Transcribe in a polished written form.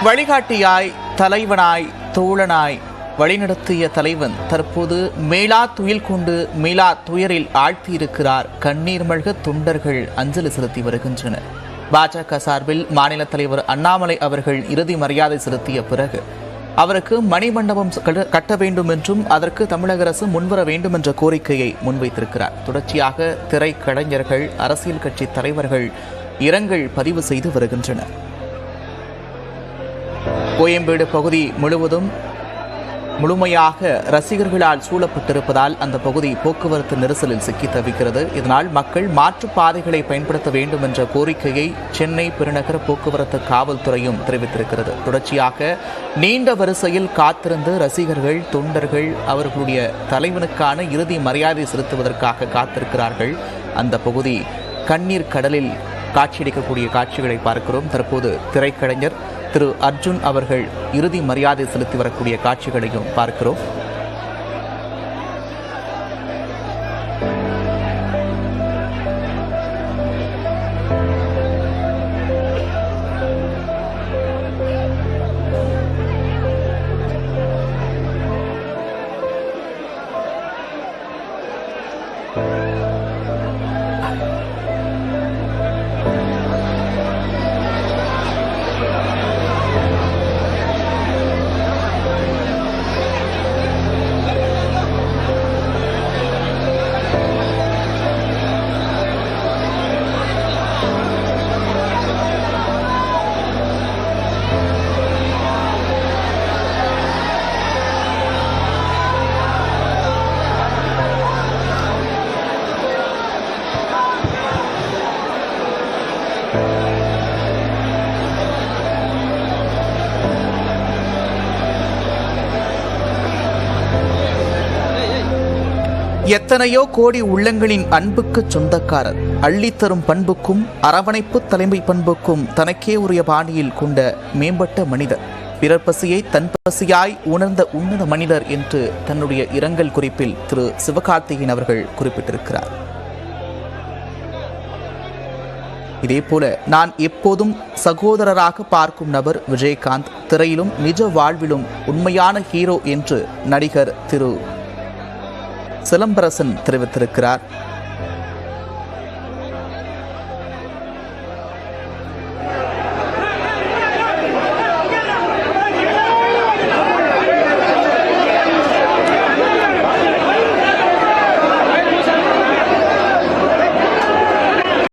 வழிகாட்டியாய், தலைவனாய், தோழனாய் வழிநடத்திய தலைவன் தற்போது மேலா துயில் கொண்டு மேலா துயரில் ஆழ்த்தியிருக்கிறார். கண்ணீர் மல்க தொண்டர்கள் அஞ்சலி செலுத்தி வருகின்றனர். பாஜக சார்பில் மாநில தலைவர் அண்ணாமலை அவர்கள் இறுதி மரியாதை செலுத்திய பிறகு அவருக்கு மணிமண்டபம் கட்ட வேண்டும் என்றும் அதற்கு தமிழக அரசு முன்வர வேண்டும் என்ற கோரிக்கையை முன்வைத்திருக்கிறார். தொடர்ச்சியாக திரைக்கலைஞர்கள், அரசியல் கட்சி தலைவர்கள் இரங்கல் பதிவு செய்து வருகின்றனர். கோயம்பேடு பகுதி முழுவதும் முழுமையாக ரசிகர்களால் சூழப்பட்டிருப்பதால் அந்த பகுதி போக்குவரத்து நெரிசலில் சிக்கி தவிக்கிறது. இதனால் மக்கள் மாற்றுப் பாதைகளை பயன்படுத்த வேண்டும் என்ற கோரிக்கையை சென்னை பெருநகர போக்குவரத்து காவல்துறையும் தெரிவித்திருக்கிறது. தொடர்ச்சியாக நீண்ட வரிசையில் காத்திருந்து ரசிகர்கள், தொண்டர்கள் அவர்களுடைய தலைவனுக்கான இறுதி மரியாதை செலுத்துவதற்காக காத்திருக்கிறார்கள். அந்த பகுதி கண்ணீர் கடலில் காட்சியளிக்கக்கூடிய காட்சிகளை பார்க்கிறோம். தற்போது திரைக்கலைஞர் திரு அர்ஜுன் அவர்கள் இறுதி மரியாதை செலுத்தி வரக்கூடிய காட்சிகளையும் பார்க்கிறோம். எத்தனையோ கோடி உள்ளங்களின் அன்புக்கு சொந்தக்காரர், அள்ளித்தரும் பண்புக்கும் அரவணைப்பு தலைமை பண்புக்கும் தனக்கே உரிய பாணியில் கொண்ட மேம்பட்ட மனிதர், பிறர் பசியை தன் பசியாய் உணர்ந்த உன்னத மனிதர் என்று தன்னுடைய இரங்கல் குறிப்பில் திரு சிவகார்த்திகேயன் அவர்கள் குறிப்பிட்டிருக்கிறார். இதேபோல நான் எப்போதும் சகோதரராக பார்க்கும் நபர் விஜயகாந்த், திரையிலும் நிஜ வாழ்விலும் உண்மையான ஹீரோ என்று நடிகர் திரு சிலம்பரசன் தெரிவித்திருக்கிறார்.